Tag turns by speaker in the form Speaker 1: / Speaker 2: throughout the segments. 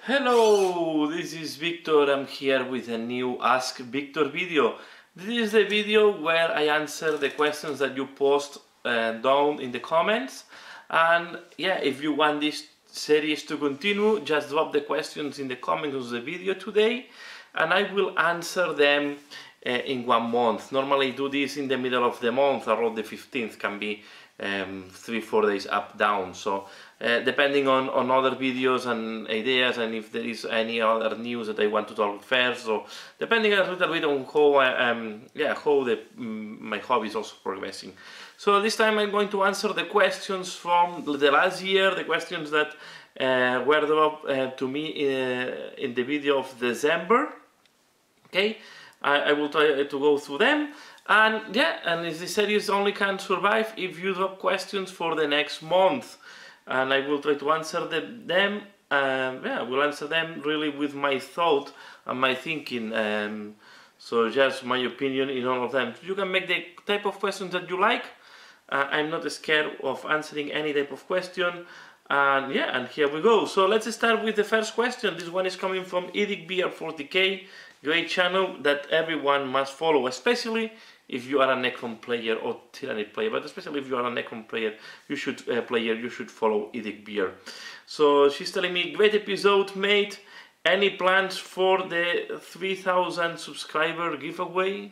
Speaker 1: Hello, this is Victor. I'm here with a new Ask Victor video. This is the video where I answer the questions that you post down in the comments. And yeah, if you want this series to continue, just drop the questions in the comments of the video today and I will answer them in 1 month. Normally I do this in the middle of the month, around the 15th, can be 3-4 days up down. So depending on other videos and ideas, and if there is any other news that I want to talk first, so depending a little bit on how my hobby is also progressing. So this time I'm going to answer the questions from the last year, the questions that were dropped to me in the video of December. Okay, I will try to go through them. And yeah, and this series only can survive if you drop questions for the next month, and I will try to answer them. I will answer them really with my thought and my thinking. So just my opinion in all of them. You can make the type of questions that you like. I'm not scared of answering any type of question. And yeah, and here we go. So let's start with the first question. This one is coming from EdicBeer40k. Great channel that everyone must follow, especially if you are a Necron player or Tyranid player, but especially if you are a Necron player, you should follow EdicBeer. So she's telling me, great episode, mate. Any plans for the 3,000 subscriber giveaway?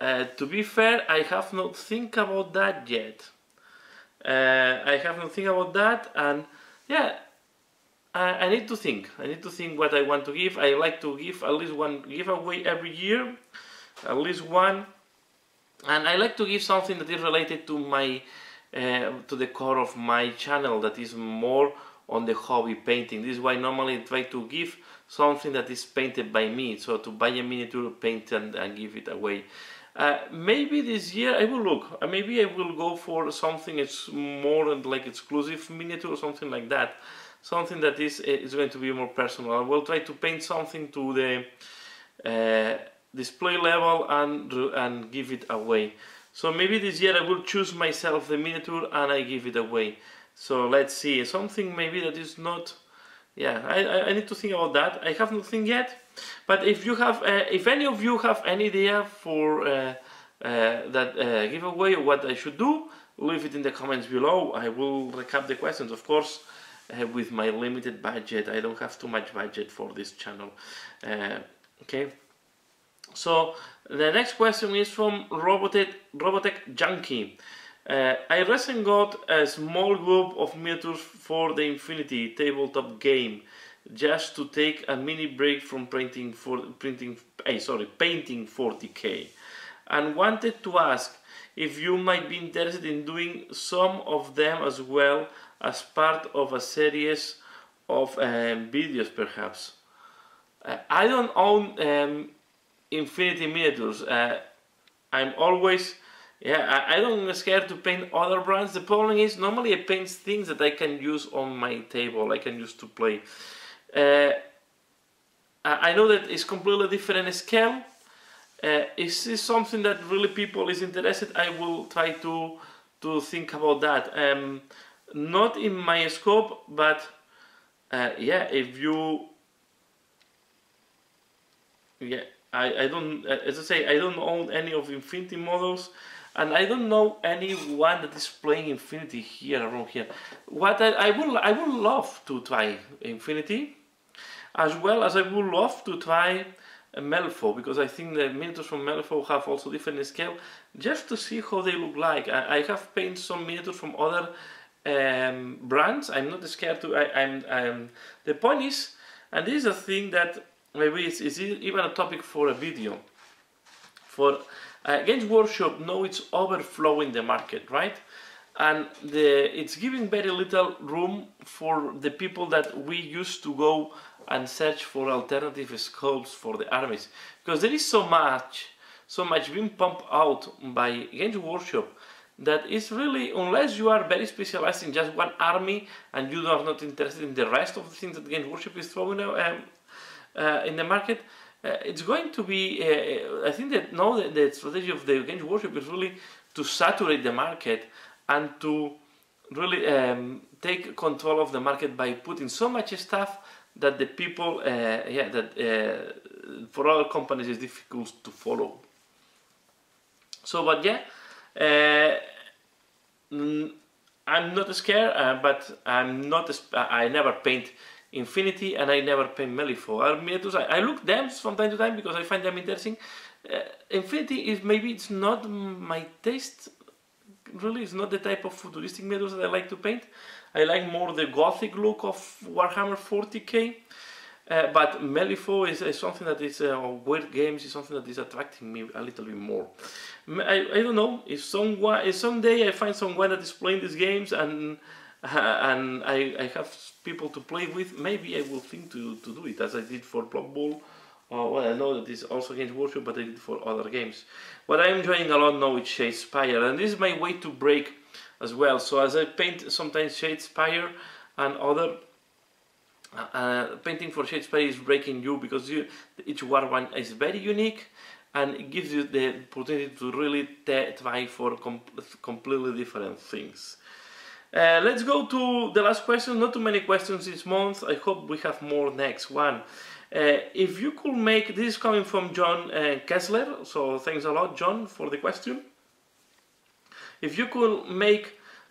Speaker 1: To be fair, I have not think about that yet. I have not think about that, and yeah, I need to think. I need to think what I want to give. I like to give at least one giveaway every year, at least one. And I like to give something that is related to my, to the core of my channel, that is more on the hobby painting. This is why normally I try to give something that is painted by me. So to buy a miniature, paint and give it away. Maybe this year I will look. Maybe I will go for something it's more like exclusive miniature or something like that. Something that is going to be more personal. I will try to paint something to the display level and give it away. So maybe this year I will choose myself the miniature and I give it away. So let's see, something maybe that is not, yeah, I need to think about that. I have nothing yet, but if you have, if any of you have any idea for that giveaway or what I should do, leave it in the comments below. I will recap the questions, of course. With my limited budget, I don't have too much budget for this channel. Okay. So the next question is from Robotech Junkie. I recently got a small group of miniatures for the Infinity tabletop game, just to take a mini break from painting 40k, and wanted to ask if you might be interested in doing some of them as well as part of a series of videos, perhaps. I don't own Infinity miniatures. I'm always, I don't scared to paint other brands. The problem is normally I paint things that I can use on my table, I can use to play. I know that it's completely different scale. Is this something that really people is interested? I will try to think about that. Not in my scope, but yeah, if you, yeah, I don't, as I say, I don't own any of Infinity models, and I don't know anyone that is playing Infinity here around here. What I would love to try Infinity, as well as I would love to try Malifaux, because I think the miniatures from Malifaux have also different scale, just to see how they look like. I have painted some miniatures from other brands. I'm not scared to. The point is, and this is a thing that maybe it's even a topic for a video. For Games Workshop, now it's overflowing the market, right? And it's giving very little room for the people that we used to go and search for alternative scopes for the armies, because there is so much being pumped out by Games Workshop that is really, unless you are very specialized in just one army and you are not interested in the rest of the things that Games Workshop is throwing in the market, it's going to be, I think that now the strategy of the Games Workshop is really to saturate the market and to really take control of the market by putting so much stuff that the people, for other companies it's difficult to follow. So, but yeah, I'm not scared, but I'm not. I never paint Infinity and I never paint Malifaux. I look them from time to time because I find them interesting. Infinity is maybe it's not my taste. Really, it's not the type of futuristic Medusa that I like to paint. I like more the gothic look of Warhammer 40k. But Malifaux is something that is, weird games is something that is attracting me a little bit more. I don't know, if someday I find someone that is playing these games and I have people to play with, maybe I will think to do it, as I did for Blood Bowl. Well, I know that it's also Games Workshop, but I did for other games. What I'm enjoying a lot now is Shadespire, and this is my way to break as well. So as I paint sometimes Shadespire and other painting for Shadespire is breaking you, because each one is very unique and it gives you the opportunity to really try for completely different things. Let's go to the last question. Not too many questions this month. I hope we have more next one. If you could make, this is coming from John Kessler, so thanks a lot John for the question. If you could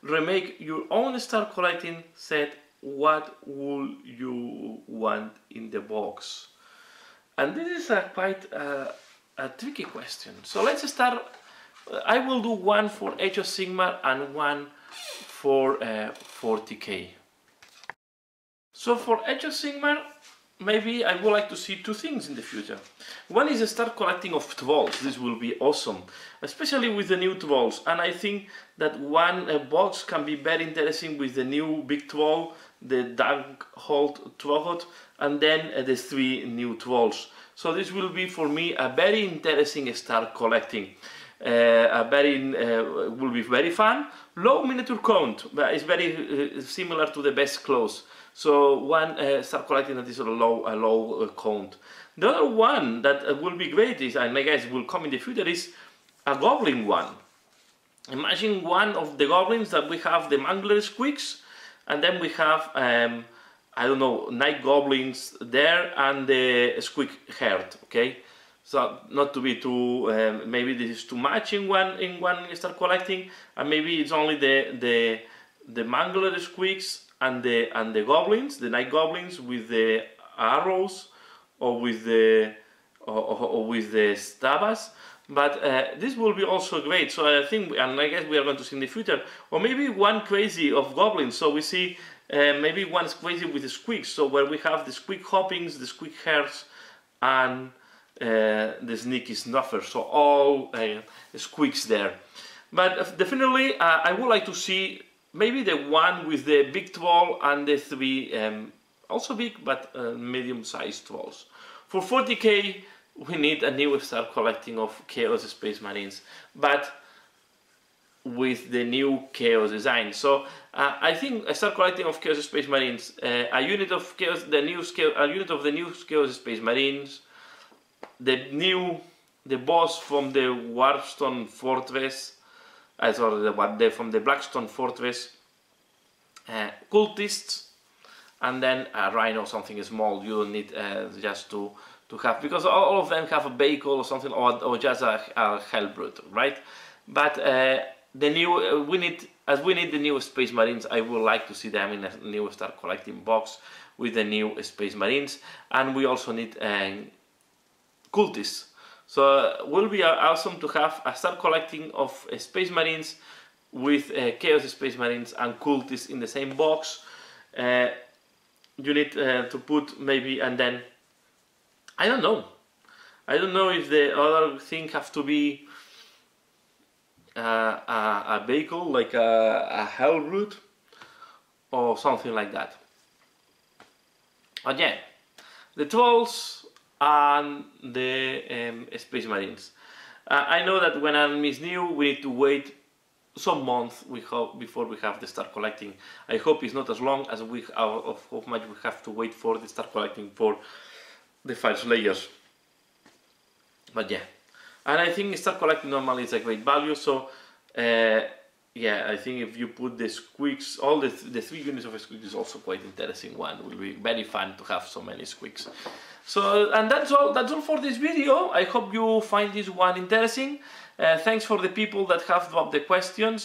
Speaker 1: remake your own Star Collecting set, what would you want in the box? And this is quite a tricky question. So let's start. I will do one for Age of Sigmar and one for 40k. So for Age of Sigmar, maybe I would like to see two things in the future. One is a start collecting of Thralls. This will be awesome, especially with the new Thralls. And I think that one box can be very interesting with the new big Thrall, the Darkhold Trogot, and then the 3 new Thralls. So this will be for me a very interesting start collecting. Will be very fun. Low miniature count, but it's very similar to the best clothes. So one start collecting that is a low count. The other one that will be great is, and I guess will come in the future, is a goblin one. Imagine one of the goblins that we have the Mangler Squeaks, and then we have I don't know, Night Goblins there and the Squeak Herd. Okay, so not to be too maybe this is too much in one start collecting, and maybe it's only the Mangler Squeaks and the goblins, the Night Goblins with the arrows or with the stabas. But this will be also great. So I think, and I guess we are going to see in the future, or maybe one crazy of goblins. So we see maybe one's crazy with the squeaks. So where we have the squeak hoppings, the squeak hares, and the sneaky snuffer. So all squeaks there. But definitely, I would like to see maybe the one with the big Thrall and the 3 also big but medium-sized Thralls. For 40k, we need a new start collecting of Chaos Space Marines, but with the new Chaos design. So I think a start collecting of Chaos Space Marines, a unit of Chaos, a unit of the new Chaos Space Marines, the boss from the Warpstone Fortress, from the Blackstone Fortress, cultists, and then a Rhino, something small. You don't need just to have, because all of them have a vehicle or something, or just a Hellbrute, right? But the new we need the new Space Marines. I would like to see them in a new start collecting box with the new Space Marines, and we also need cultists. So it will be awesome to have a start collecting of Space Marines with Chaos Space Marines and cultists in the same box. You need to put maybe, and then I don't know if the other thing have to be a vehicle like a Hellbrute or something like that. Again, the Trolls and the Space Marines. I know that when an army is new, we need to wait some months before we have the start collecting. I hope it's not as long as of how much we have to wait for the start collecting for the Fire Slayers. But yeah, and I think start collecting normally is a great value. So yeah, yeah, I think if you put the squeaks, all the 3 units of a squeak is also quite interesting one. It will be very fun to have so many squeaks. So, and that's all for this video. I hope you find this one interesting. Thanks for the people that have dropped the questions.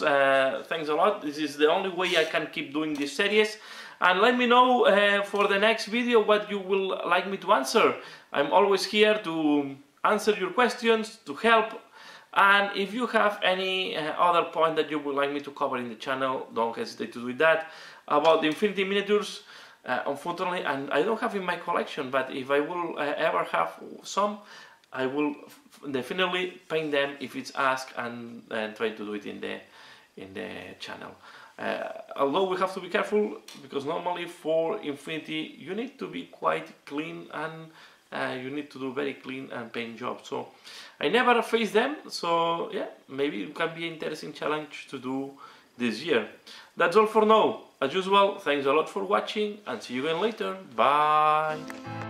Speaker 1: Thanks a lot. This is the only way I can keep doing this series. And let me know for the next video what you will like me to answer. I'm always here to answer your questions, to help. And if you have any other point that you would like me to cover in the channel, don't hesitate to do that. About the Infinity miniatures, unfortunately, and I don't have in my collection, but if I will ever have some, I will definitely paint them if it's asked, and try to do it in the channel. Although we have to be careful, because normally for Infinity you need to be quite clean, and you need to do very clean and paint job. So I never face them, so yeah, maybe it can be an interesting challenge to do this year. That's all for now. As usual, thanks a lot for watching, and see you again later. Bye!